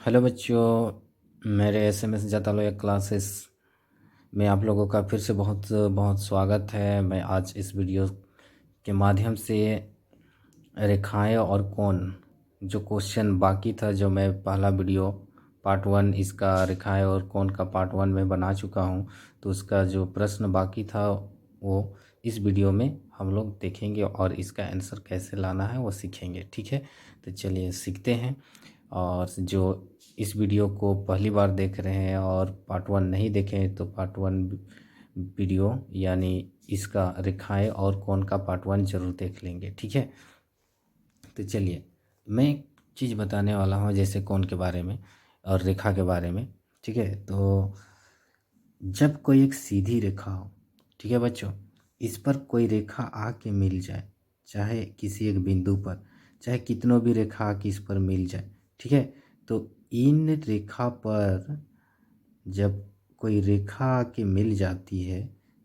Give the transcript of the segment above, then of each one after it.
Hello बच्चों, मेरे SMS जातालोया classes में आप लोगों का फिर से बहुत बहुत स्वागत है। मैं आज इस वीडियो के माध्यम से रेखाएं और कोण जो क्वेश्चन बाकी था, जो मैं पहला वीडियो पार्ट 1 इसका रेखाएं और कोण का पार्ट 1 में बना चुका हूं, तो उसका जो प्रश्न बाकी था वो इस वीडियो में हम लोग देखेंगे और इसका आंसर कैसे लाना है वो सीखेंगे। ठीक है, तो चलिए सीखते हैं। और जो इस वीडियो को पहली बार देख रहे हैं और पार्ट 1 नहीं देखे हैं तो पार्ट 1 वीडियो यानी इसका रेखाएं और कोण का पार्ट 1 जरूर देख लेंगे। ठीक है, तो चलिए मैं एक चीज़ बताने वाला हूँ, जैसे कोण के बारे में और रेखा के बारे में। ठीक है, तो जब कोई एक सीधी रेखा हो, ठीक है बच्चों, इस पर कोई रेखा आके मिल जाए, चाहे किसी एक बिंदु पर, चाहे कितनों भी रेखा आके इस पर मिल जाए, ठीक है, तो इन रेखा पर जब कोई रेखा आके मिल जाती है,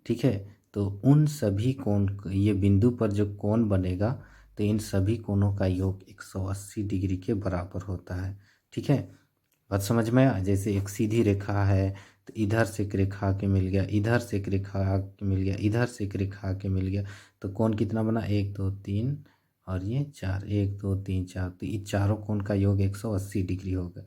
ठीक है, तो उन सभी कोण, ये बिंदु पर जो कोण बनेगा, तो इन सभी कोणों का योग 180 डिग्री के बराबर होता है। ठीक है, बात समझ में आया। जैसे एक सीधी रेखा है तो इधर से एक रेखा आके मिल गया, इधर से एक रेखा आके मिल गया, इधर से एक रेखा आके मिल गया, तो कोण कितना बना, 1 2 3 और ये 4, 1 2 3 4, तो ये चारों कोण का योग 180 डिग्री होगा।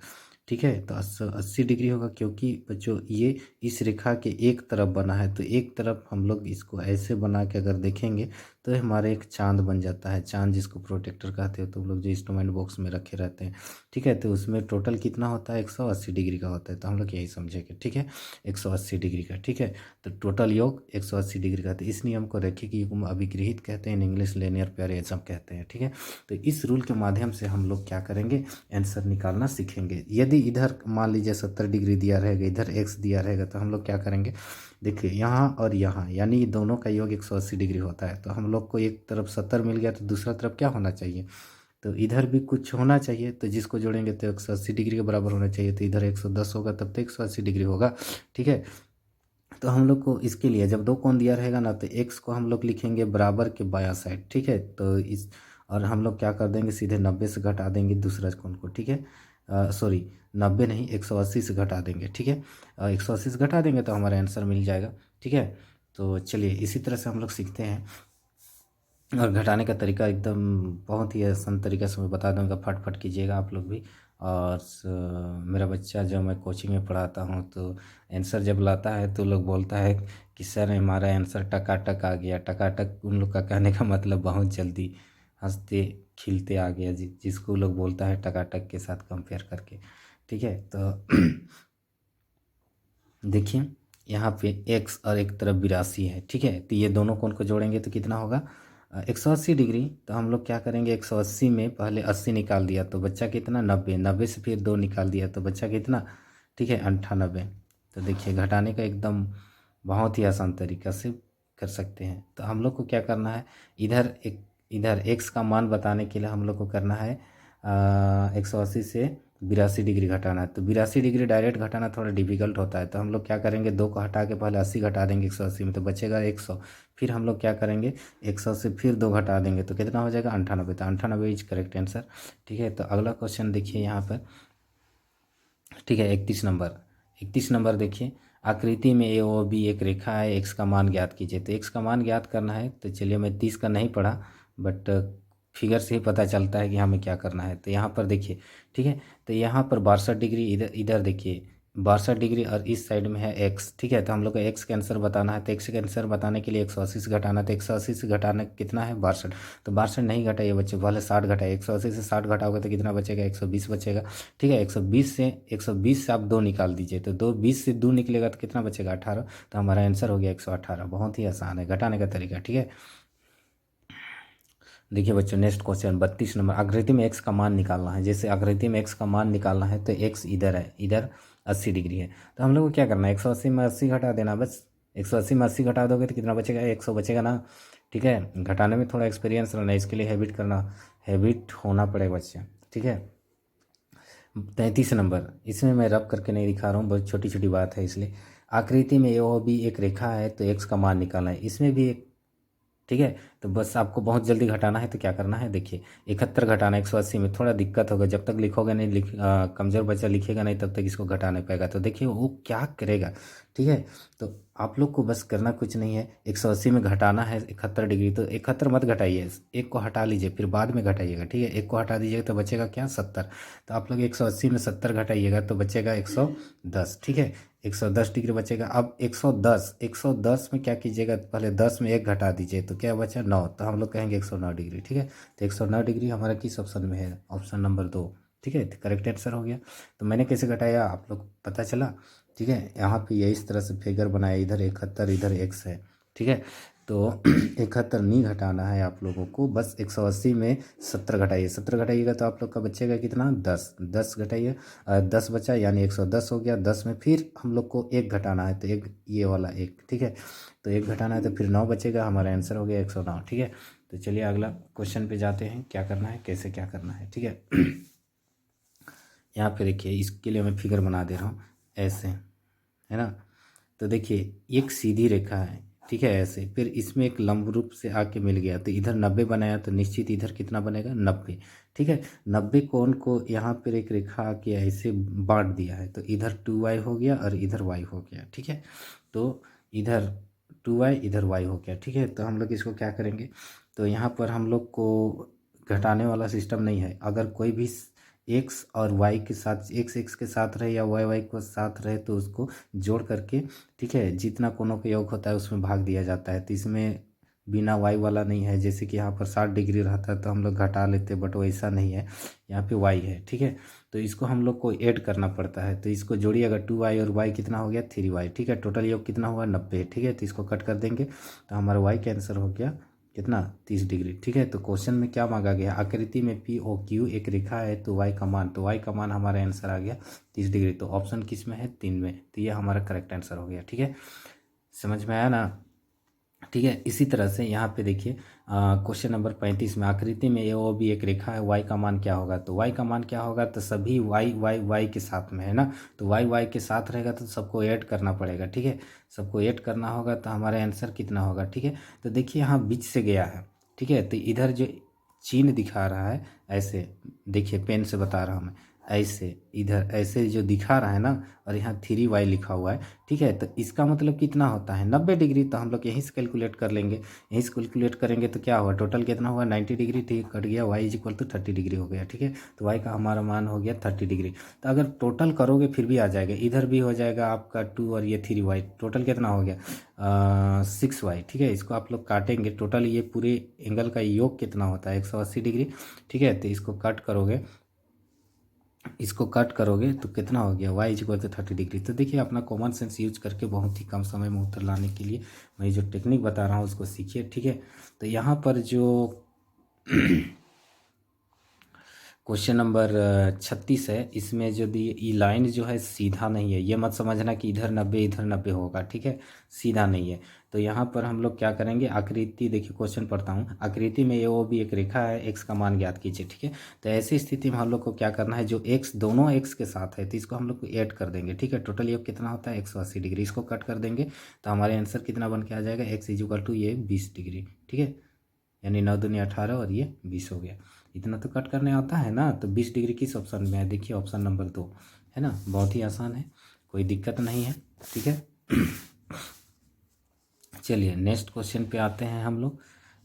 ठीक है, तो 80 डिग्री होगा, क्योंकि बच्चों ये इस रेखा के एक तरफ बना है, तो एक तरफ हम लोग इसको ऐसे बना के अगर देखेंगे तो हमारे एक चांद बन जाता है। चांद जिसको प्रोटेक्टर कहते हो, तो हम लोग जो इंस्ट्रूमेंट बॉक्स में रखे रहते हैं, ठीक है, तो उसमें टोटल कितना होता है, 180 डिग्री का होता है, तो हम लोग यही समझेंगे। ठीक है, 180 डिग्री का। ठीक है, तो टोटल योग 180 डिग्री का, तो इस नियम को रैखिक युग्म अभिगृहित कहते हैं, इंग्लिश लीनियर पेयरिज्म कहते हैं। ठीक है, तो इस रूल के माध्यम से हम लोग क्या करेंगे, आंसर निकालना सीखेंगे। यदि इधर मान लीजिए 70 डिग्री दिया रहेगा, इधर एक्स दिया रहेगा, तो हम लोग क्या करेंगे, देखिए यहाँ और यहाँ, यानी दोनों का योग 180 डिग्री होता है, तो हम लोग को एक तरफ 70 मिल गया तो दूसरा तरफ क्या होना चाहिए, तो इधर भी कुछ होना चाहिए, तो जिसको जोड़ेंगे तो 180 डिग्री के बराबर होना चाहिए, तो इधर 110 होगा तब तो 180 डिग्री होगा। ठीक है, तो हम लोग को इसके लिए जब दो कोण दिया रहेगा ना, तो एक्स को हम लोग लिखेंगे बराबर के बायां साइड। ठीक है, तो इस और हम लोग क्या कर देंगे, सीधे 90 से घटा देंगे दूसरा कोण को। ठीक है, सॉरी 90 नहीं, 180 से घटा देंगे। ठीक है, 180 से घटा देंगे तो हमारा आंसर मिल जाएगा। ठीक है, तो चलिए इसी तरह से हम लोग सीखते हैं। और घटाने का तरीका एकदम बहुत ही आसान तरीका से मैं बता दूंगा, फट कीजिएगा आप लोग भी। और मेरा बच्चा जो मैं कोचिंग में पढ़ाता हूँ, तो आंसर जब लाता है तो लोग बोलता है कि सर हमारा आंसर टकाटक आ गया। टकाटक उन लोग का कहने का मतलब बहुत जल्दी, हंसते खिलते आ गया, जिसको लोग बोलता है टकाटक के साथ कंपेयर करके। ठीक है, तो देखिए यहाँ पे x और एक तरफ 82 है। ठीक है, तो ये दोनों कोण को जोड़ेंगे तो कितना होगा, 180 डिग्री। तो हम लोग क्या करेंगे, 180 में पहले 80 निकाल दिया तो बच्चा कितना, 90, 90 से फिर 2 निकाल दिया तो बच्चा कितना, ठीक है 98। तो देखिए घटाने का एकदम बहुत ही आसान तरीका से कर सकते हैं। तो हम लोग को क्या करना है, इधर x का मान बताने के लिए हम लोग को करना है 180 से 82 डिग्री घटाना है। तो 82 डिग्री डायरेक्ट घटाना थोड़ा डिफिकल्ट होता है, तो हम लोग क्या करेंगे, 2 को हटा के पहले 80 घटा देंगे 180 में, तो बचेगा 100। फिर हम लोग क्या करेंगे, 100 से फिर 2 घटा देंगे तो कितना हो जाएगा, 98। तो 98 इज करेक्ट आंसर। ठीक है, तो अगला क्वेश्चन देखिए यहाँ पर। ठीक है, 31 नंबर देखिए, आकृति में ए ओ बी एक रेखा है, एक्स का मान ज्ञात कीजिए। तो एक्स का मान ज्ञात करना है, तो चलिए मैं 30 का नहीं पढ़ा, बट फिगर से ही पता चलता है कि हमें क्या करना है। तो यहाँ पर देखिए, ठीक है, तो यहाँ पर 62 डिग्री, इधर इधर देखिए 62 डिग्री और इस साइड में है एक्स। ठीक है, तो हम लोग को एक्स का आंसर बताना है, तो एक्स का आंसर बताने के लिए 180 से घटाना, तो 180 से घटाना कितना है, 62। तो 62 नहीं घटाइए बच्चे, पहले 60 घटाइए, 180 से 60 घटाओगे तो कितना बचेगा, 120 बचेगा। ठीक है, 120 से आप 2 निकाल दीजिए, तो 20 से 2 निकलेगा तो कितना बचेगा, 18। तो हमारा आंसर हो गया 118। बहुत ही आसान है घटाने का तरीका। ठीक है, देखिए बच्चों नेक्स्ट क्वेश्चन 32 नंबर, आकृति में एक्स का मान निकालना है। जैसे आकृति में एक्स का मान निकालना है, तो एक्स इधर है, इधर 80 डिग्री है, तो हम लोग को क्या करना है, 180 में 80 घटा देना बस। 180 में 80 घटा दोगे तो कितना बचेगा, 100 बचेगा ना। ठीक है, घटाने में थोड़ा एक्सपीरियंस रहना है, इसके लिए हैबिट होना पड़ेगा बच्चे। ठीक है, 33 नंबर, इसमें मैं रब करके नहीं दिखा रहा हूँ, बहुत छोटी छोटी बात है इसलिए। आकृति में ए ओ बी एक रेखा है, तो एक्स का मान निकालना है, इसमें भी एक, ठीक है। तो बस आपको बहुत जल्दी घटाना है तो क्या करना है, देखिए 71 घटाना 180 में थोड़ा दिक्कत होगा, जब तक लिखोगे नहीं, कमज़ोर बच्चा लिखेगा नहीं तब तक इसको घटा नहीं पाएगा। तो देखिए वो क्या करेगा, ठीक है। तो आप लोग को बस करना कुछ नहीं है, 180 में घटाना है 71 डिग्री। तो 71 मत घटाइए, एक को हटा लीजिए फिर बाद में घटाइएगा, ठीक है। एक को हटा दीजिएगा तो बचेगा क्या, 70। तो आप लोग 180 में 70 घटाइएगा तो बचेगा 110, ठीक है। 110 डिग्री बचेगा। अब 110 में क्या कीजिएगा, पहले 10 में एक घटा दीजिए तो क्या बचा, 9। तो हम लोग कहेंगे 109 डिग्री, ठीक है। तो 109 डिग्री हमारा किस ऑप्शन में है, ऑप्शन नंबर 2, ठीक है। तो करेक्ट आंसर हो गया। तो मैंने कैसे घटाया आप लोग पता चला, ठीक है। यहाँ पे ये इस तरह से फिगर बनाया, इधर 71 इधर x है, ठीक है। तो 71 नहीं घटाना है आप लोगों को, बस 180 में 70 घटाइए, 70 घटाइएगा तो आप लोग का बचेगा कितना, 10। 10 घटाइए, 10 बचा यानी 110 हो गया। 10 में फिर हम लोग को एक घटाना है तो एक ये वाला एक, ठीक है। तो एक घटाना है तो फिर 9 बचेगा, हमारा आंसर हो गया 109, ठीक है। तो चलिए अगला क्वेश्चन पे जाते हैं, क्या करना है कैसे क्या करना है, ठीक है। यहाँ पे देखिए इसके लिए मैं फिगर बना दे रहा हूँ ऐसे, है ना। तो देखिए एक सीधी रेखा है, ठीक है, ऐसे, फिर इसमें एक लंब रूप से आके मिल गया तो इधर 90 बनाया तो निश्चित इधर कितना बनेगा, 90, ठीक है। 90 कोण को यहाँ पर एक रेखा आके ऐसे बांट दिया है तो इधर 2y हो गया और इधर y हो गया, ठीक है। तो इधर 2y इधर y हो गया, ठीक है। तो हम लोग इसको क्या करेंगे, तो यहाँ पर हम लोग को घटाने वाला सिस्टम नहीं है। अगर कोई भी एक्स और वाई के साथ, एक्स एक्स के साथ रहे या वाई वाई के साथ रहे तो उसको जोड़ करके, ठीक है, जितना कोनों का योग होता है उसमें भाग दिया जाता है। तो इसमें बिना वाई वाला नहीं है, जैसे कि यहाँ पर 60 डिग्री रहता है तो हम लोग घटा लेते, बट वैसा नहीं है, यहाँ पे वाई है, ठीक है। तो इसको हम लोग को ऐड करना पड़ता है। तो इसको जोड़िए, अगर 2y और y कितना हो गया, 3y, ठीक है। टोटल योग कितना हुआ, 90, ठीक है। तो इसको कट कर देंगे तो हमारा y का आंसर हो गया कितना, 30 डिग्री, ठीक है। तो क्वेश्चन में क्या मांगा गया, आकृति में पी ओ क्यू एक रेखा है तो वाई का मान, तो वाई का मान हमारा आंसर आ गया 30 डिग्री। तो ऑप्शन किस में है, 3 में। तो ये हमारा करेक्ट आंसर हो गया, ठीक है। समझ में आया ना, ठीक है। इसी तरह से यहाँ पे देखिए क्वेश्चन नंबर 35 में आकृति में ए ओ बी एक रेखा है, y का मान क्या होगा। तो y का मान क्या होगा, तो सभी y के साथ में है ना। तो y के साथ रहेगा तो सबको ऐड करना पड़ेगा, ठीक है। सबको ऐड करना होगा तो हमारा आंसर कितना होगा, ठीक है। तो देखिए यहाँ बीच से गया है, ठीक है। तो इधर जो चिन्ह दिखा रहा है ऐसे, देखिए पेन से बता रहा हूँ मैं, ऐसे इधर ऐसे जो दिखा रहा है ना, और यहाँ 3y लिखा हुआ है, ठीक है। तो इसका मतलब कितना होता है, 90 डिग्री। तो हम लोग यहीं से कैलकुलेट कर लेंगे, यहीं से कैलकुलेट करेंगे तो क्या हुआ, टोटल कितना हुआ, 90 डिग्री, ठीक, कट गया, y is equal to 30 degree हो गया, ठीक है। तो y का हमारा मान हो गया 30 डिग्री। तो अगर टोटल करोगे फिर भी आ जाएगा, इधर भी हो जाएगा आपका 2 और ये 3y, टोटल कितना हो गया 6y, ठीक है। इसको आप लोग काटेंगे, टोटल ये पूरे एंगल का योग कितना होता है 180 डिग्री, ठीक है। तो इसको कट करोगे, इसको कट करोगे तो कितना हो गया, y is equal to 30 degree. तो देखिए अपना कॉमन सेंस यूज करके बहुत ही कम समय में उत्तर लाने के लिए मैं जो टेक्निक बता रहा हूँ उसको सीखिए, ठीक है। तो यहाँ पर जो क्वेश्चन नंबर 36 है, इसमें जो दी ये लाइन जो है सीधा नहीं है, ये मत समझना कि इधर 90 इधर 90 होगा, ठीक है, सीधा नहीं है। तो यहाँ पर हम लोग क्या करेंगे, आकृति, देखिए क्वेश्चन पढ़ता हूँ, आकृति में ए ओ बी एक रेखा है, एक्स का मान ज्ञात कीजिए, ठीक है। तो ऐसी स्थिति में हम लोग को क्या करना है, जो एक्स दोनों एक्स के साथ है तो इसको हम लोग को ऐड कर देंगे, ठीक है। टोटल योग कितना होता है 180 डिग्री, इसको कट कर देंगे तो हमारे आंसर कितना बन के आ जाएगा, एक्स इज इक्वल टू ये 20 डिग्री, ठीक है। यानी 9 दूनी 18 और ये 20 हो गया। इतना तो कट करने आता है ना। तो 20 डिग्री किस ऑप्शन में है, देखिए ऑप्शन नंबर 2 है ना, बहुत ही आसान है, कोई दिक्कत नहीं है, ठीक है। चलिए नेक्स्ट क्वेश्चन पे आते हैं हम लोग।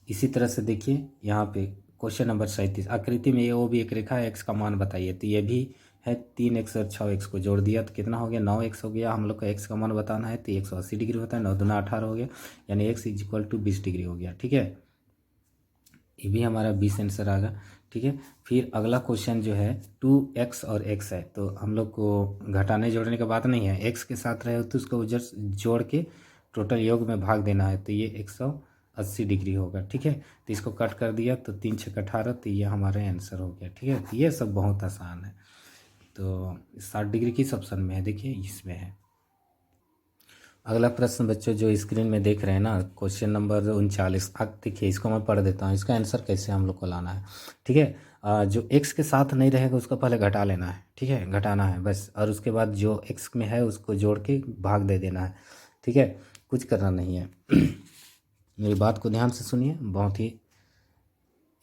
इसी तरह से देखिए यहाँ पे क्वेश्चन नंबर 37, आकृति में ये वो भी एक रेखा है, एक्स का मान बताइए। तो ये भी है 3x और 6x को जोड़ दिया तो कितना हो गया, 9x हो गया। हम लोग को x का मान बताना है तो 180 डिग्री होता है, 9 दूना 18 हो गया, यानी x is equal to 20 degree हो गया, ठीक है। ये भी हमारा 20 आंसर आ गया, ठीक है। फिर अगला क्वेश्चन जो है 2x और x है, तो हम लोग को घटाने जोड़ने का बात नहीं है, x के साथ रहे तो उसको उधर जोड़ के टोटल योग में भाग देना है, तो ये 180 डिग्री होगा, ठीक है। तो इसको कट कर दिया तो 3 छक 18, तो ये हमारा आंसर हो गया, ठीक है। तो ये सब बहुत आसान है। तो 60 डिग्री किस ऑप्शन में है, देखिए इसमें है। अगला प्रश्न बच्चों जो स्क्रीन में देख रहे हैं ना, क्वेश्चन नंबर 39, देखिए इसको मैं पढ़ देता हूँ, इसका आंसर कैसे हम लोग को लाना है, ठीक है। जो x के साथ नहीं रहेगा उसको पहले घटा लेना है, ठीक है, घटाना है बस, और उसके बाद जो x में है उसको जोड़ के भाग दे देना है, ठीक है, कुछ करना नहीं है। मेरी बात को ध्यान से सुनिए, बहुत ही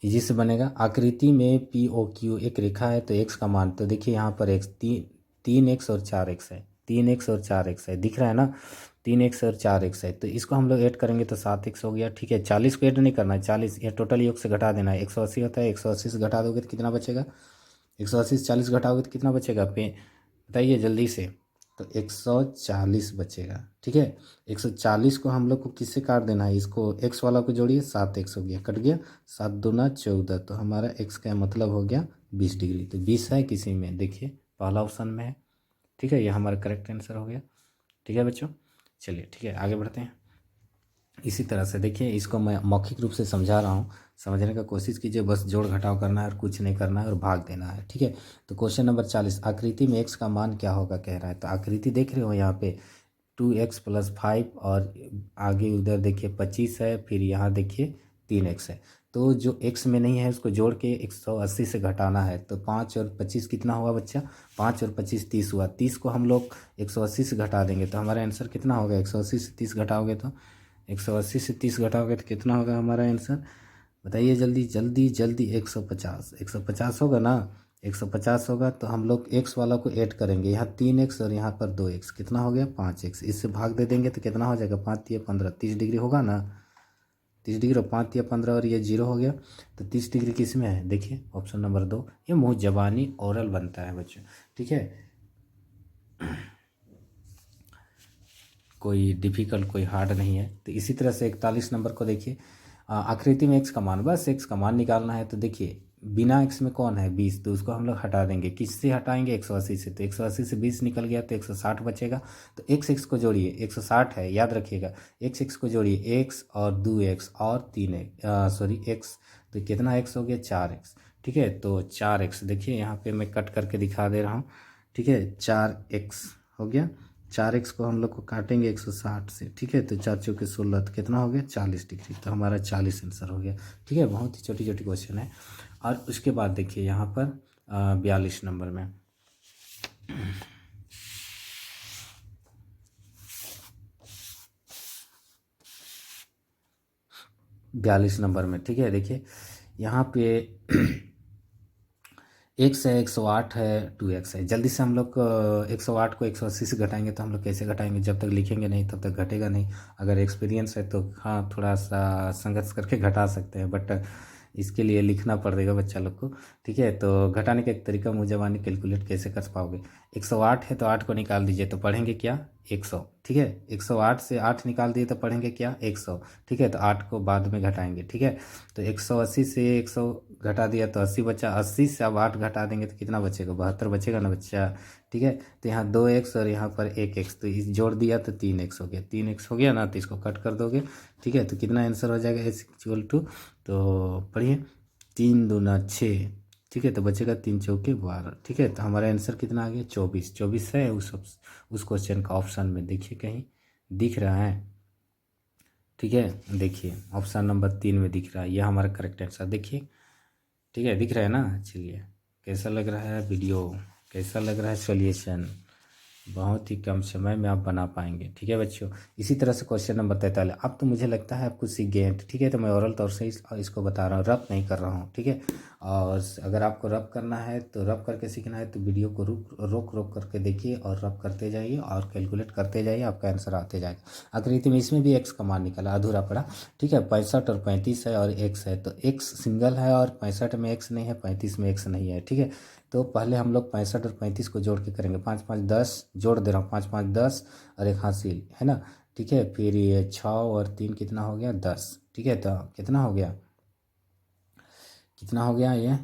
इजी से बनेगा। आकृति में पी ओ क्यू एक रेखा है तो एक्स का मान, तो देखिए यहाँ पर एक्स तीन एक्स और 4x है, 3x और 4x है, दिख रहा है ना, 3x और 4x है, तो इसको हम लोग ऐड करेंगे तो 7x हो गया। ठीक है, 40 को ऐड नहीं करना है, 40 ये टोटल योग से घटा देना है। 180 होता है, 180 से घटा दोगे तो कितना बचेगा, 180 से 40 घटाओगे तो कितना बचेगा, पे बताइए जल्दी से, तो 140 बचेगा। ठीक है, 140 को हम लोग को किससे काट देना है, इसको x वाला को जोड़िए, 7x हो गया, कट गया, 7 दूना 14, तो हमारा x का मतलब हो गया 20 डिग्री। तो 20 है किसी में, देखिए पहला ऑप्शन में है। ठीक है, ये हमारा करेक्ट आंसर हो गया। ठीक है बच्चों, चलिए ठीक है आगे बढ़ते हैं। इसी तरह से देखिए, इसको मैं मौखिक रूप से समझा रहा हूँ, समझने का कोशिश कीजिए, बस जोड़ घटाव करना है और कुछ नहीं करना है और भाग देना है। ठीक है, तो क्वेश्चन नंबर 40, आकृति में x का मान क्या होगा कह रहा है। तो आकृति देख रहे हो यहाँ पे 2x + 5 और आगे उधर देखिए 25 है, फिर यहाँ देखिए 3x है। तो जो x में नहीं है उसको जोड़ के 180 से घटाना है। तो 5 और 25 कितना हुआ बच्चा, 5 और 25 30 हुआ, 30 को हम लोग 180 से घटा देंगे तो हमारा आंसर कितना होगा, 180 से 30 घटाओगे तो 180 से 30 घटाओगे तो कितना होगा हमारा आंसर, बताइए जल्दी जल्दी जल्दी, 150, 150 होगा ना, 150 होगा। तो हम लोग x वाला को ऐड करेंगे, यहाँ 3x और यहाँ पर 2x, कितना हो गया 5x, इससे भाग दे देंगे तो कितना हो जाएगा, 5 या 15, 30 डिग्री होगा ना, 30 डिग्री और 5 या 15 और ये 0 हो गया। तो 30 डिग्री किस में है, देखिए ऑप्शन नंबर 2, ये मुँह जबानी ओरल बनता है बच्चों। ठीक है, कोई डिफ़िकल्ट कोई हार्ड नहीं है। तो इसी तरह से 41 नंबर को देखिए, आकृति में x का मान, बस x का मान निकालना है। तो देखिए बिना x में कौन है 20, तो उसको हम लोग हटा देंगे, किससे हटाएंगे 180 से, तो 180 से 20 निकल गया तो 160 बचेगा। तो x को जोड़िए, 160 है याद रखिएगा, x को जोड़िए, x और 2x और 3x सॉरी x, तो कितना x हो गया 4x। ठीक है, तो 4x देखिए यहाँ पे मैं कट करके दिखा दे रहा हूँ। ठीक है, 4x हो गया, 4x को हम लोग को काटेंगे 160 से। ठीक है, तो 4 चौके 16, तो कितना हो गया 40 डिग्री, तो हमारा 40 आंसर हो गया। ठीक है, बहुत ही छोटी छोटी क्वेश्चन है। और उसके बाद देखिए यहाँ पर 42 नंबर में, 42 नंबर में, ठीक है देखिए यहाँ पे x है, 108 है, 2x है। जल्दी से हम लोग 108 को 180 से घटाएंगे, तो हम लोग कैसे घटाएंगे, जब तक लिखेंगे नहीं तब तक घटेगा नहीं। अगर एक्सपीरियंस है तो हाँ थोड़ा सा संघर्ष करके घटा सकते हैं, बट इसके लिए लिखना पड़ेगा बच्चा लोग को। ठीक है, तो घटाने का एक तरीका, मुँह जबानी कैलकुलेट कैसे कर पाओगे, 108 है तो 8 को निकाल दीजिए तो पढ़ेंगे क्या 100। ठीक है, 108 से 8 निकाल दिए तो पढ़ेंगे क्या 100। ठीक है, तो 8 को बाद में घटाएंगे। ठीक है, तो 180 से 100 घटा दिया तो 80 बचा, 80 से अब 8 घटा देंगे तो कितना बचेगा, 72 बचेगा ना बच्चा। ठीक है, तो यहाँ 2x और यहाँ पर 1x, तो इस जोड़ दिया तो 3x हो गया, 3x हो गया ना, तो इसको कट कर दोगे। ठीक है, तो कितना आंसर हो जाएगा x = तो पढ़िए 3 दूना 6। ठीक है, तो बचेगा 3 चौके 12। ठीक है, तो हमारा आंसर कितना आ गया 24, 24 है उस क्वेश्चन का ऑप्शन में, देखिए कहीं दिख रहा है। ठीक है, देखिए ऑप्शन नंबर 3 में दिख रहा है, यह हमारा करेक्ट आंसर देखिए। ठीक है, दिख रहा है ना, चलिए कैसा लग रहा है वीडियो, कैसा लग रहा है सॉल्यूशन, बहुत ही कम समय में आप बना पाएंगे। ठीक है बच्चों, इसी तरह से क्वेश्चन नंबर 43, अब तो मुझे लगता है आप कुछ सीख गए हैं। ठीक है, तो मैं ओरल तौर से इसको बता रहा हूँ, रब नहीं कर रहा हूँ। ठीक है, और अगर आपको रब करना है तो रब करके सीखना है तो वीडियो को रोक रोक करके देखिए और रब करते जाइए और कैलकुलेट करते जाइए, आपका आंसर आते जाएगा। आकृति में इसमें भी एक्स का मान निकाला, अधूरा पड़ा। ठीक है, 65 और 35 है और एक्स है, तो एक्स सिंगल है और 65 में एक्स नहीं है, 35 में एक्स नहीं है। ठीक है, तो पहले हम लोग 65 और 35 को जोड़ के करेंगे, 5 5 10 जोड़ दे रहा हूँ, 5 5 10 और एक हासिल है ना। ठीक है, फिर ये 6 और 3 कितना हो गया 10। ठीक है, तो कितना हो गया, कितना हो गया ये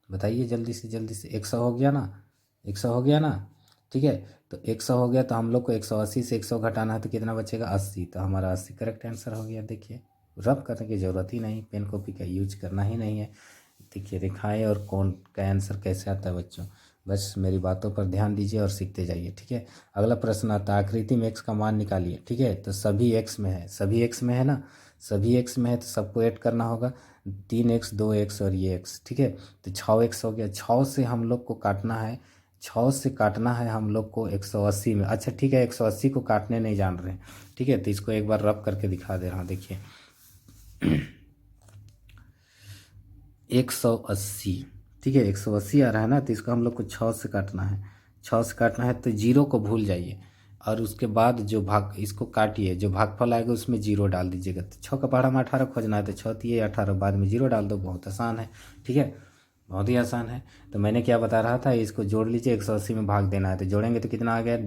बताइए जल्दी से 100 हो गया ना, 100 हो गया ना। ठीक है, तो 100 हो गया, तो हम लोग को 180 से 100 घटाना है तो कितना बचेगा 80, तो हमारा 80 करेक्ट आंसर हो गया। देखिए रब करने की ज़रूरत ही नहीं, पेन कॉपी का यूज करना ही नहीं है। देखिए रेखाएं और कौन का आंसर कैसे आता है बच्चों, बस मेरी बातों पर ध्यान दीजिए और सीखते जाइए। ठीक है, अगला प्रश्न आता है, आकृति में x का मान निकालिए। ठीक है, तो सभी x में है, सभी x में है ना, सभी x में है तो सबको ऐड करना होगा, 3x 2x और ये x। ठीक है, तो 6x हो गया, 6 से हम लोग को काटना है 6 से काटना है हम लोग को 180 में। अच्छा ठीक है, 180 को काटने नहीं जान रहे हैं, ठीक है, तो इसको एक बार रब करके दिखा दे रहा हूँ। देखिए 180, ठीक है, 180 आ रहा है ना, तो इसको हम लोग को 6 से काटना है। 6 से काटना है तो जीरो को भूल जाइए, और उसके बाद जो भाग, इसको काटिए, जो भागफल आएगा उसमें जीरो डाल दीजिएगा। तो 6 का पहाड़ा में 18 खोजना है, तो 6 तिये 18, बाद में जीरो डाल दो, बहुत आसान है, ठीक है, बहुत ही आसान है। तो मैंने क्या बता रहा था, इसको जोड़ लीजिए, 180 में भाग देना है, तो जोड़ेंगे तो कितना आ गया,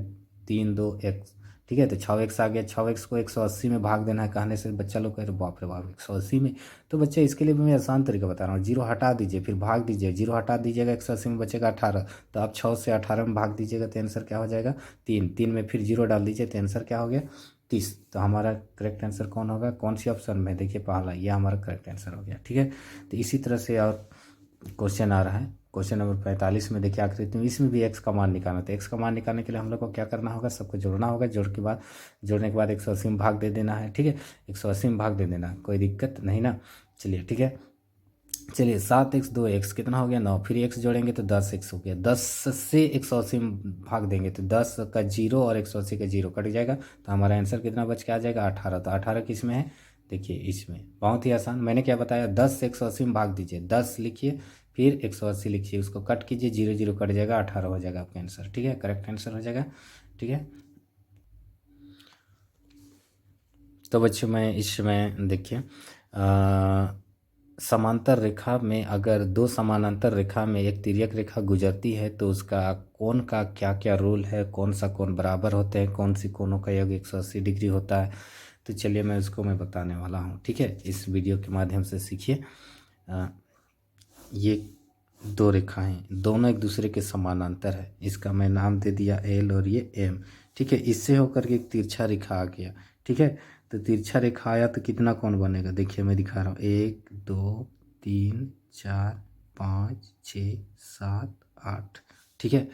3 2 एक्स, ठीक है, तो 6x आ गया। 6x को 180 में भाग देना है, कहने से बच्चा लोग कह रहे बाप रे बाप 180 में। तो बच्चे इसके लिए भी मैं आसान तरीका बता रहा हूँ, जीरो हटा दीजिए, फिर भाग दीजिए, जीरो हटा दीजिएगा, 180 में बचेगा 18, तो आप 6 से 18 में भाग दीजिएगा, तो आंसर क्या हो जाएगा, 3। 3 में फिर जीरो डाल दीजिए, तो आंसर क्या हो गया, 30। तो हमारा करेक्ट आंसर कौन होगा, कौन सी ऑप्शन में, देखिए पहला, यह हमारा करेक्ट आंसर हो गया, ठीक है। तो इसी तरह से और क्वेश्चन आ रहा है, क्वेश्चन नंबर 45 में देखिए आकृति में, इसमें भी एक्स का मान निकालना। तो एक्स का मान निकालने के लिए हम लोग को क्या करना होगा, सबको जोड़ना होगा, जोड़ने के बाद 180 में भाग दे देना है, ठीक है, 180 में भाग दे देना, कोई दिक्कत नहीं ना। चलिए ठीक है, चलिए 7x 2x कितना हो गया 9, फिर x जोड़ेंगे तो 10x हो गया। 10 से 180 में भाग देंगे तो 10 का जीरो और 180 का जीरो कट जाएगा, तो हमारा आंसर कितना बच के आ जाएगा, 18। तो 18 किस में है, देखिए इसमें, बहुत ही आसान। मैंने क्या बताया, 10 से 180 में भाग दीजिए, 10 लिखिए फिर 180 लिखिए, उसको कट कीजिए, जीरो जीरो कट जाएगा, 18 हो जाएगा आपका आंसर, ठीक है, करेक्ट आंसर हो जाएगा, ठीक है। तो बच्चों मैं इसमें देखिए समांतर रेखा में अगर दो समानांतर रेखा में एक तिर्यक रेखा गुजरती है तो उसका कोण का क्या क्या रूल है, कौन सा कोण बराबर होते हैं, कौन सी कोणों का योग 180 डिग्री होता है। तो चलिए मैं उसको मैं बताने वाला हूँ, ठीक है, इस वीडियो के माध्यम से सीखिए। ये दो रेखाएं दोनों एक दूसरे के समानांतर है, इसका मैं नाम दे दिया एल और ये एम, ठीक है। इससे होकर के एक तिरछा रेखा आ गया, ठीक है। तो तिरछा रेखा आया तो कितना कोण बनेगा, देखिए मैं दिखा रहा हूँ, 1 2 3 4 5 6 7 8, ठीक है,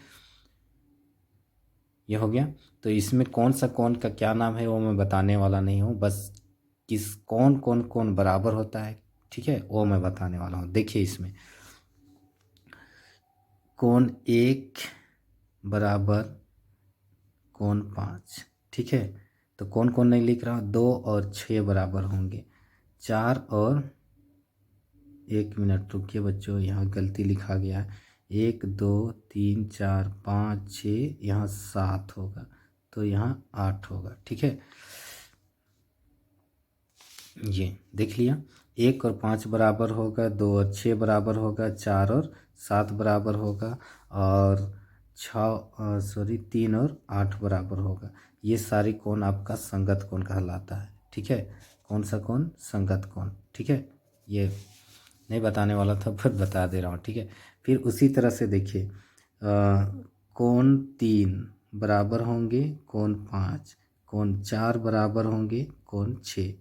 ये हो गया। तो इसमें कौन सा कोण का क्या नाम है वो मैं बताने वाला नहीं हूँ, बस किस कौन कौन कोण बराबर होता है, ठीक है, वो मैं बताने वाला हूँ। देखिए इसमें कोण 1 बराबर कोण 5, ठीक है, तो कौन कौन नहीं लिख रहा हूँ, 2 और 6 बराबर होंगे, 4 और 1 मिनट रुकिए बच्चों, यहाँ गलती लिखा गया है, 1 2 3 4 5 6, यहाँ 7 होगा, तो यहाँ 8 होगा, ठीक है। ये देख लिया, 1 और 5 बराबर होगा, 2 और 6 बराबर होगा, 4 और 7 बराबर होगा, और 3 और 8 बराबर होगा। ये सारी कोण आपका संगत कोण कहलाता है, ठीक है, कौन सा कोण, संगत कोण, ठीक है। ये नहीं बताने वाला था पर बता दे रहा हूँ, ठीक है। फिर उसी तरह से देखिए कोण 3 बराबर होंगे कोण 5, कोण 4 बराबर होंगे कोण 6,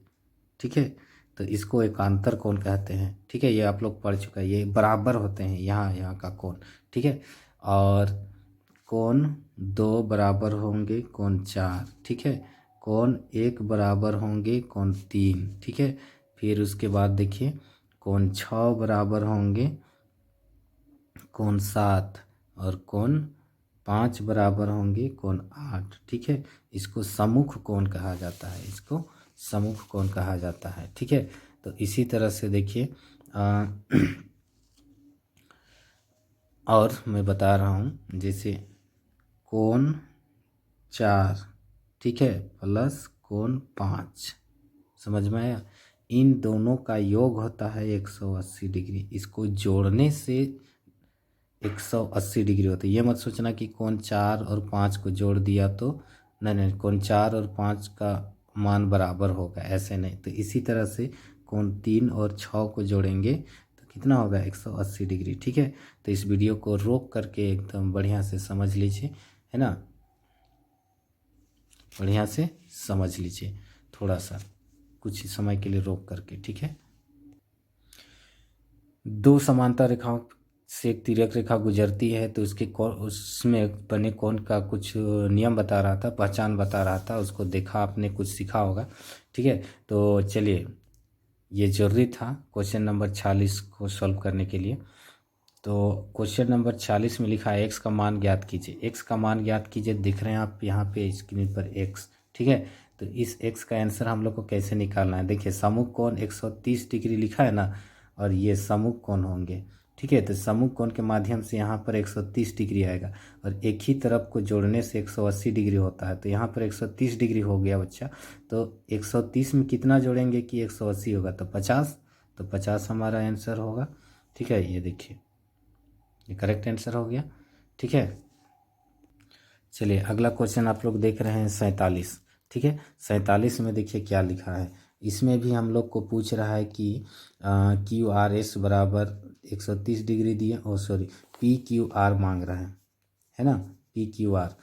ठीक है। तो इसको एकांतर कोण कहते हैं, ठीक है, ये आप लोग पढ़ चुका है, ये बराबर होते हैं यहाँ का कोण, ठीक है। और कोण 2 बराबर होंगे कोण 4, ठीक है, कोण 1 बराबर होंगे कोण 3, ठीक है। फिर उसके बाद देखिए कोण 6 बराबर होंगे कोण 7, और कोण 5 बराबर होंगे कोण 8, ठीक है। इसको सम्मुख कोण कहा जाता है, इसको सम्मुख कोण कहा जाता है, ठीक है। तो इसी तरह से देखिए और मैं बता रहा हूँ, जैसे कोण 4, ठीक है, प्लस कोण 5, समझ में आया, इन दोनों का योग होता है 180 डिग्री, इसको जोड़ने से 180 डिग्री होती है। ये मत सोचना कि कोण 4 और 5 को जोड़ दिया तो नहीं, कोण 4 और 5 का मान बराबर होगा, ऐसे नहीं। तो इसी तरह से कोण 3 और 6 को जोड़ेंगे तो कितना होगा, 180 डिग्री, ठीक है। तो इस वीडियो को रोक करके एकदम बढ़िया से समझ लीजिए, है ना, बढ़िया से समझ लीजिए, थोड़ा सा कुछ समय के लिए रोक करके, ठीक है। दो समांतर रेखाओं से एक तिर्यक रेखा गुजरती है तो उसमें बने कोण का कुछ नियम बता रहा था, पहचान बता रहा था, उसको देखा आपने, कुछ सीखा होगा, ठीक है। तो चलिए, ये जरूरी था क्वेश्चन नंबर 46 को सॉल्व करने के लिए। तो क्वेश्चन नंबर 46 में लिखा है एक्स का मान ज्ञात कीजिए। एक्स का मान ज्ञात कीजिए, दिख रहे हैं आप यहाँ पे स्क्रीन पर एक्स, ठीक है। तो इस एक्स का आंसर हम लोग को कैसे निकालना है, देखिए समूह कोण 130 डिग्री लिखा है ना, और ये समूह कोण होंगे, ठीक है। तो समूह कोण के माध्यम से यहाँ पर 130 डिग्री आएगा, और एक ही तरफ को जोड़ने से 180 डिग्री होता है। तो यहाँ पर 130 डिग्री हो गया बच्चा। तो 130 में कितना जोड़ेंगे कि 180 होगा, तो 50। तो 50 हमारा आंसर होगा, ठीक है। ये देखिए, ये करेक्ट आंसर हो गया, ठीक है। चलिए अगला क्वेश्चन आप लोग देख रहे हैं 47, ठीक है। 47 में देखिए क्या लिखा है। इसमें भी हम लोग को पूछ रहा है कि क्यू आर एस बराबर 130 डिग्री दिए, और सॉरी पी क्यू आर मांग रहा है ना, पी क्यू आर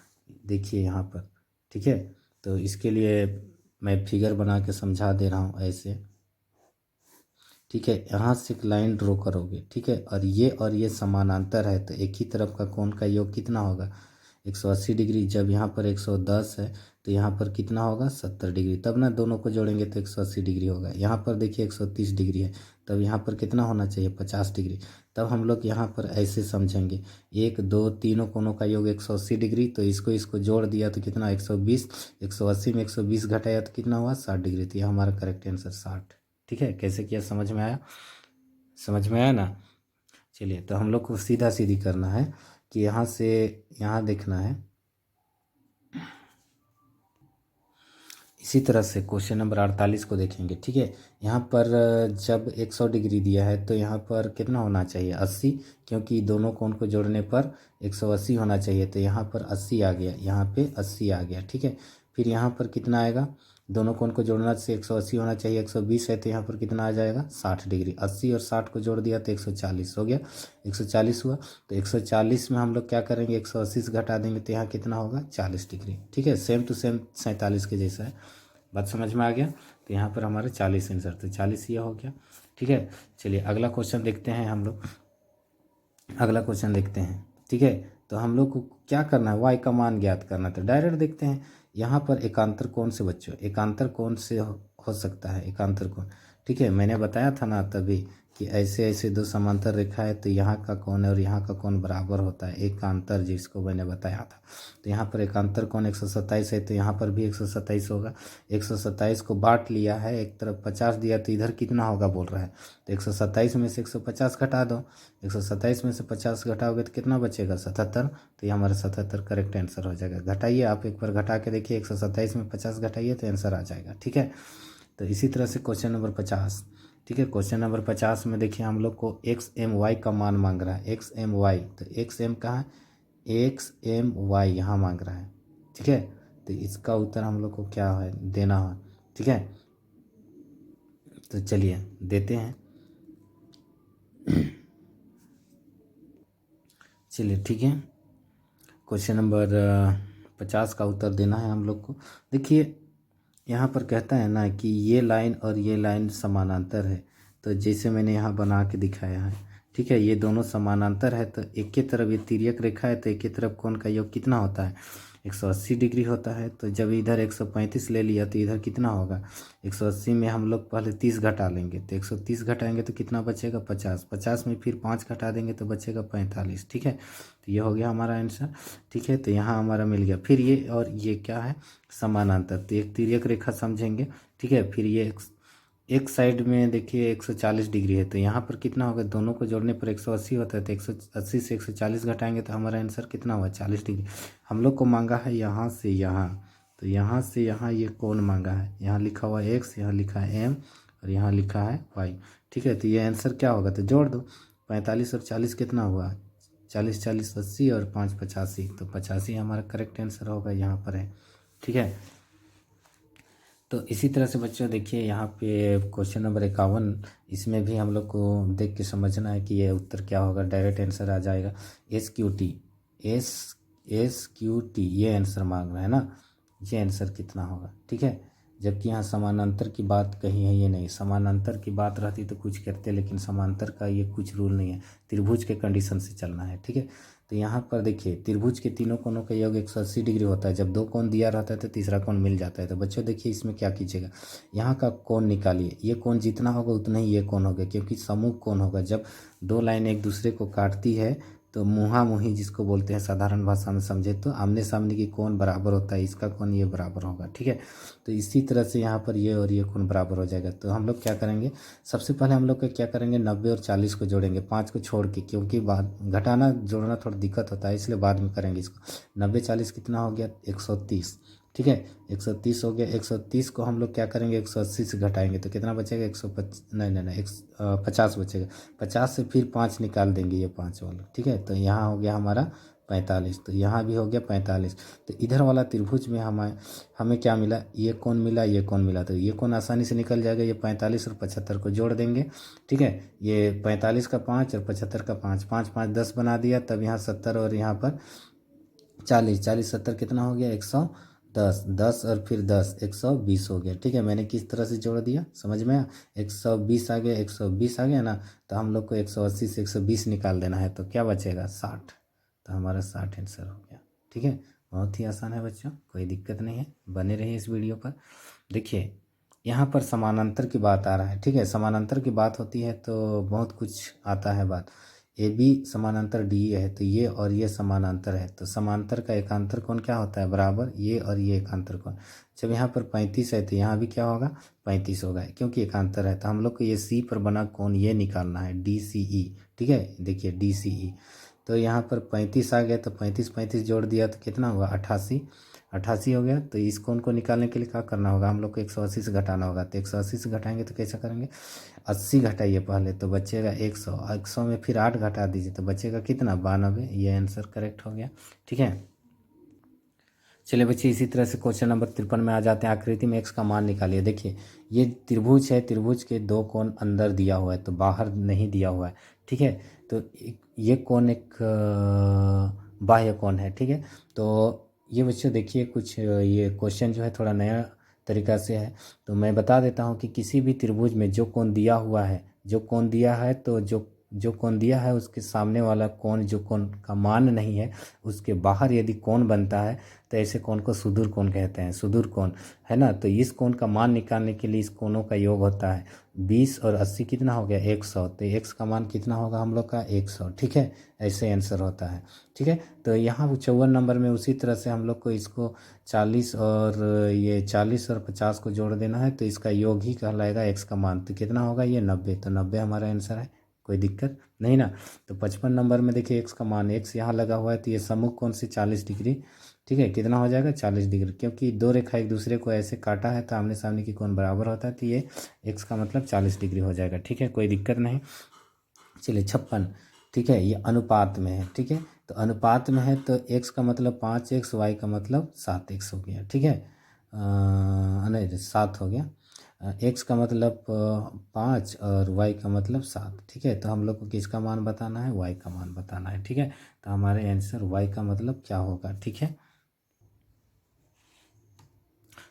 देखिए यहाँ पर, ठीक है। तो इसके लिए मैं फिगर बना के समझा दे रहा हूँ ऐसे, ठीक है। यहाँ से एक लाइन ड्रॉ करोगे, ठीक है, और ये समानांतर है, तो एक ही तरफ का कोण का योग कितना होगा, 180 डिग्री। जब यहाँ पर 110 है तो यहाँ पर कितना होगा, 70 डिग्री। तब ना दोनों को जोड़ेंगे तो 180 डिग्री होगा। यहाँ पर देखिए 130 डिग्री है, तब यहाँ पर कितना होना चाहिए, 50 डिग्री। तब हम लोग यहाँ पर ऐसे समझेंगे, 1 2 तीनों कोणों का योग 180 डिग्री, तो इसको जोड़ दिया तो कितना 120, 180 में 120 घटाया तो कितना हुआ, 60 डिग्री। तो यह हमारा करेक्ट आंसर 60, ठीक है। कैसे किया, समझ में आया, समझ में आया ना। चलिए तो हम लोग को सीधा सीधी करना है कि यहाँ से यहाँ देखना है। इसी तरह से क्वेश्चन नंबर 48 को देखेंगे, ठीक है। यहाँ पर जब 100 डिग्री दिया है तो यहाँ पर कितना होना चाहिए, 80, क्योंकि दोनों कोण को जोड़ने पर 180 होना चाहिए। तो यहाँ पर 80 आ गया, यहाँ पे 80 आ गया, ठीक है। फिर यहाँ पर कितना आएगा, दोनों कोण को जोड़ना से 180 होना चाहिए, 120 है तो यहाँ पर कितना आ जाएगा, 60 डिग्री। 80 और 60 को जोड़ दिया तो 140 हो गया, 140 हुआ। तो 140 में हम लोग क्या करेंगे, 180 से घटा देंगे तो यहाँ कितना होगा, 40 डिग्री, ठीक है। सेम टू सेम 47 के जैसा है, बात समझ में आ गया। तो यहाँ पर हमारा 40 आंसर, तो 40 ये हो गया, ठीक है। चलिए अगला क्वेश्चन देखते हैं हम लोग, अगला क्वेश्चन देखते हैं, ठीक है। तो हम लोग को क्या करना है, वाई का मान ज्ञात करना है। तो डायरेक्ट देखते हैं, यहाँ पर एकांतर कोण से बच्चों, एकांतर कोण से हो सकता है एकांतर कोण, ठीक है। मैंने बताया था ना तभी कि ऐसे ऐसे दो समांतर रेखा है तो यहाँ का कोण और यहाँ का कोण बराबर होता है, एकांतर, जिसको मैंने बताया था। तो यहाँ पर एकांतर कोण 127 है तो यहाँ पर भी 127 होगा। 127 को बांट लिया है, एक तरफ 50 दिया तो इधर कितना होगा बोल रहा है। तो 127 में से 150 घटा दो, 127 में से 50 घटाओगे तो कितना बचेगा, 77। तो ये हमारा 77 करेक्ट आंसर हो जाएगा। घटाइए आप एक बार घटा के देखिए, 127 में 50 घटाइए तो आंसर आ जाएगा, ठीक है। तो इसी तरह से क्वेश्चन नंबर 50, ठीक है। क्वेश्चन नंबर 50 में देखिए हम लोग को एक्स एम वाई का मान मांग रहा है, एक्स एम वाई। तो एक्स एम कहाँ है, एक्स एम वाई यहाँ मांग रहा है, ठीक है। तो इसका उत्तर हम लोग को क्या है, देना है, ठीक है। तो चलिए देते हैं, चलिए ठीक है। क्वेश्चन नंबर 50 का उत्तर देना है हम लोग को। देखिए यहाँ पर कहता है ना कि ये लाइन और ये लाइन समानांतर है, तो जैसे मैंने यहाँ बना के दिखाया है, ठीक है। ये दोनों समानांतर है, तो एक की तरफ ये तिर्यक रेखा है तो एक की तरफ कोण का योग कितना होता है, 180 डिग्री होता है। तो जब इधर 135 ले लिया तो इधर कितना होगा, 180 में हम लोग पहले 30 घटा लेंगे, तो 130 घटाएंगे तो कितना बचेगा, 50। 50 में फिर 5 घटा देंगे तो बचेगा 45, ठीक है। तो ये हो गया हमारा आंसर, ठीक है। तो यहाँ हमारा मिल गया। फिर ये और ये क्या है, समानांतर, तो एक तिर्यक रेखा समझेंगे, ठीक है। फिर ये एक साइड में देखिए 140 डिग्री है, तो यहाँ पर कितना होगा, दोनों को जोड़ने पर 180 होता है, तो 180 से 140 घटाएंगे तो हमारा आंसर कितना हुआ, 40 डिग्री। हम लोग को मांगा है यहाँ से यहाँ, तो यहाँ से यहाँ ये कोण मांगा है, यहाँ लिखा हुआ है एक्स, यहाँ लिखा है एम, और यहाँ लिखा है वाई, ठीक है। तो ये आंसर क्या होगा, तो जोड़ दो, 45 और 40 कितना हुआ, 40 40 80 और 5 85, तो 85 हमारा करेक्ट आंसर होगा, यहाँ पर है, ठीक है। तो इसी तरह से बच्चों देखिए यहाँ पे क्वेश्चन नंबर 51, इसमें भी हम लोग को देख के समझना है कि ये उत्तर क्या होगा। डायरेक्ट आंसर आ जाएगा S Q T, S Q T, ये आंसर मांग रहा है ना, ये आंसर कितना होगा, ठीक है। जबकि यहाँ समानांतर की बात कहीं है, ये नहीं, समानांतर की बात रहती तो कुछ करते, लेकिन समांतर का ये कुछ रूल नहीं है, त्रिभुज के कंडीशन से चलना है, ठीक है। तो यहाँ पर देखिए त्रिभुज के तीनों कोनों का योग 180 डिग्री होता है। जब दो कोण दिया रहता है तो तीसरा कोण मिल जाता है। तो बच्चों देखिए इसमें क्या कीजिएगा, यहाँ का कोण निकालिए। ये कोण जितना होगा उतना ही ये कोण होगा, क्योंकि समूह कोण होगा। जब दो लाइन एक दूसरे को काटती है तो मुहा मुही जिसको बोलते हैं साधारण भाषा में समझे तो आमने सामने की कोण बराबर होता है। इसका कोण ये बराबर होगा, ठीक है। तो इसी तरह से यहाँ पर ये और ये कोण बराबर हो जाएगा। तो हम लोग क्या करेंगे, सबसे पहले हम लोग क्या करेंगे, 90 और 40 को जोड़ेंगे, 5 को छोड़ के, क्योंकि बाद घटाना जोड़ना थोड़ा दिक्कत होता है इसलिए बाद में करेंगे इसको। 90 40 कितना हो गया, 130, ठीक है। 130 हो गया। 130 को हम लोग क्या करेंगे, 180 से घटाएंगे तो कितना बचेगा, 50 बचेगा। 50 से फिर 5 निकाल देंगे, ये 5 वाला, ठीक है। तो यहाँ हो गया हमारा 45, तो यहाँ भी हो गया 45। तो इधर वाला त्रिभुज में हमें क्या मिला, ये कोण मिला, ये कोण मिला। तो ये कोण आसानी से निकल जाएगा। ये 45 और 75 को जोड़ देंगे, ठीक है। ये 45 का 5 और 75 का 5, 5 5 10 बना दिया। तब यहाँ 70 और यहाँ पर 40, 40 70 कितना हो गया, 110, 10 और फिर 10, 120 हो गया, ठीक है। मैंने किस तरह से जोड़ दिया समझ में आया। 120 आ गया, 120 आ गया ना। तो हम लोग को 180 से 120 निकाल देना है, तो क्या बचेगा, 60। तो हमारा 60 आंसर हो गया, ठीक है। बहुत ही आसान है बच्चों, कोई दिक्कत नहीं है, बने रहिए इस वीडियो पर। देखिए यहाँ पर समानांतर की बात आ रहा है, ठीक है। समानांतर की बात होती है तो बहुत कुछ आता है बात। ए बी समानांतर डी है, तो ये और ये समानांतर है। तो समांतर का एकांतर कोण क्या होता है, बराबर ये और ये एकांतर कोण। जब यहाँ पर 35 है तो यहाँ भी क्या होगा, 35 होगा, क्योंकि एकांतर है। तो हम लोग को ये सी पर बना कोण ये निकालना है, डी सी ई, ठीक है। देखिए डी सी ई, तो यहाँ पर 35 आ गया, तो 35 35 जोड़ दिया तो कितना हुआ, 88, 88 हो गया। तो इस कोण को निकालने के लिए क्या करना होगा, हम लोग को 180 से घटाना होगा। तो 180 से घटाएंगे तो कैसा करेंगे, 80 घटाइए पहले, तो बचेगा 100, 100 में फिर 8 घटा दीजिए तो बचेगा कितना, 92। ये आंसर करेक्ट हो गया, ठीक है। चलिए बच्चे इसी तरह से क्वेश्चन नंबर 53 में आ जाते हैं। आकृति में x का मान निकालिए। देखिए ये त्रिभुज है, त्रिभुज के दो कोण अंदर दिया हुआ है तो बाहर नहीं दिया हुआ है, ठीक है। तो ये कोण एक बाह्य कोण है, ठीक है। तो ये बच्चों देखिए कुछ ये क्वेश्चन जो है थोड़ा नया तरीका से है, तो मैं बता देता हूँ कि किसी भी त्रिभुज में जो कोण दिया हुआ है, जो कोण दिया है, तो जो कोण दिया है उसके सामने वाला कोण, जो कोण का मान नहीं है उसके बाहर यदि कोण बनता है तो ऐसे कोण को सुदूर कोण कहते हैं, सुदूर कोण, है ना। तो इस कोण का मान निकालने के लिए इस कोणों का योग होता है 20 और 80 कितना हो गया, 100। तो x का मान कितना होगा हम लोग का, 100, ठीक है। ऐसे आंसर होता है, ठीक है। तो यहाँ 54 नंबर में उसी तरह से हम लोग को इसको 40 और ये 40 और 50 को जोड़ देना है, तो इसका योग ही कहलाएगा x का मान। तो कितना होगा, ये 90। तो 90 हमारा आंसर है, कोई दिक्कत नहीं ना। तो 55 नंबर में देखिए x का मान, x यहाँ लगा हुआ है तो ये सम्मुख कोण से 40 डिग्री, ठीक है। कितना हो जाएगा, 40 डिग्री, क्योंकि दो रेखा एक दूसरे को ऐसे काटा है तो आमने सामने की कोण बराबर होता है। तो ये x का मतलब 40 डिग्री हो जाएगा, ठीक है, कोई दिक्कत नहीं। चलिए 56, ठीक है, ये अनुपात में है, ठीक है। तो अनुपात में है तो x का मतलब 5x, y का मतलब 7x हो गया, ठीक है। नहीं 7 हो गया। x का मतलब 5 और y का मतलब 7, ठीक है। तो हम लोग को किसका मान बताना है, y का मान बताना है, ठीक है। तो हमारे आंसर y का मतलब क्या होगा, ठीक है।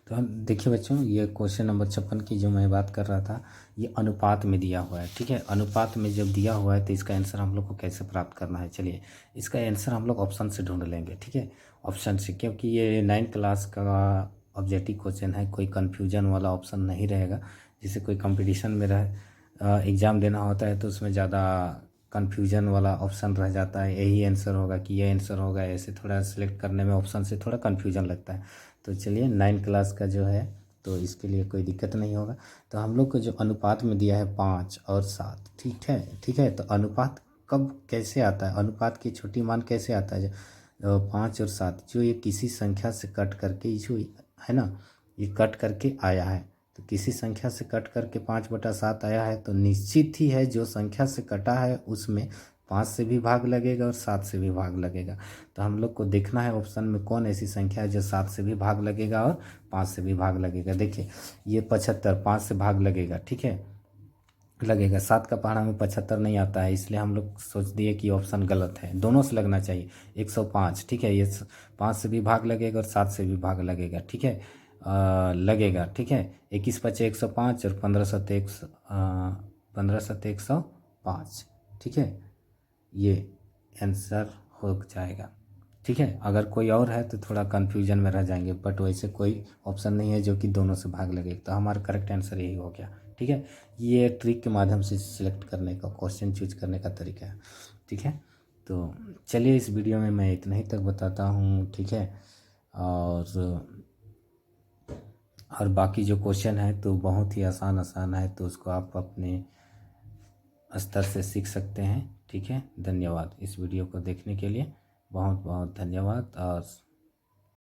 तो हम देखिए बच्चों, ये क्वेश्चन नंबर 56 की जो मैं बात कर रहा था, ये अनुपात में दिया हुआ है, ठीक है। अनुपात में जब दिया हुआ है तो इसका आंसर हम लोग को कैसे प्राप्त करना है, चलिए इसका आंसर हम लोग ऑप्शन से ढूंढ लेंगे, ठीक है। ऑप्शन से, क्योंकि ये 9th क्लास का ऑब्जेक्टिव क्वेश्चन है, कोई कन्फ्यूजन वाला ऑप्शन नहीं रहेगा। जैसे कोई कंपटीशन में एग्ज़ाम देना होता है तो उसमें ज़्यादा कन्फ्यूजन वाला ऑप्शन रह जाता है, यही आंसर होगा कि ये आंसर होगा, ऐसे थोड़ा सेलेक्ट करने में ऑप्शन से थोड़ा कन्फ्यूजन लगता है। तो चलिए 9th क्लास का जो है तो इसके लिए कोई दिक्कत नहीं होगा। तो हम लोग को जो अनुपात में दिया है 5 और 7, ठीक है, ठीक है। तो अनुपात कब कैसे आता है, अनुपात की छोटी मान कैसे आता है, 5 और 7 जो ये किसी संख्या से कट करके जो है ना, ये कट करके आया है। तो किसी संख्या से कट करके 5/7 आया है तो निश्चित ही है जो संख्या से कटा है उसमें 5 से भी भाग लगेगा और 7 से भी भाग लगेगा। तो हम लोग को देखना है ऑप्शन में कौन ऐसी संख्या है जो 7 से भी भाग लगेगा और 5 से भी भाग लगेगा। देखिए ये 75 5 से भाग लगेगा, ठीक है, लगेगा। 7 का पहाड़ा में 75 नहीं आता है, इसलिए हम लोग सोच दिए कि ऑप्शन गलत है, दोनों से लगना चाहिए। 105, ठीक है, ये 5 से भी भाग लगेगा और 7 से भी भाग लगेगा, ठीक है, लगेगा, ठीक है। 21 5 105 और 15 7 105, ठीक है, ये आंसर हो जाएगा। ठीक है, अगर कोई और है तो थोड़ा कन्फ्यूजन में रह जाएंगे, बट वैसे कोई ऑप्शन नहीं है जो कि दोनों से भाग लगे, तो हमारा करेक्ट आंसर यही हो गया। ठीक है, ये ट्रिक के माध्यम से सिलेक्ट करने का, क्वेश्चन चूज करने का तरीका है। ठीक है, तो चलिए इस वीडियो में मैं इतना ही तक बताता हूँ। ठीक है, और बाकी जो क्वेश्चन है तो बहुत ही आसान आसान है, तो उसको आप अपने स्तर से सीख सकते हैं। ठीक है, धन्यवाद। इस वीडियो को देखने के लिए बहुत बहुत धन्यवाद। और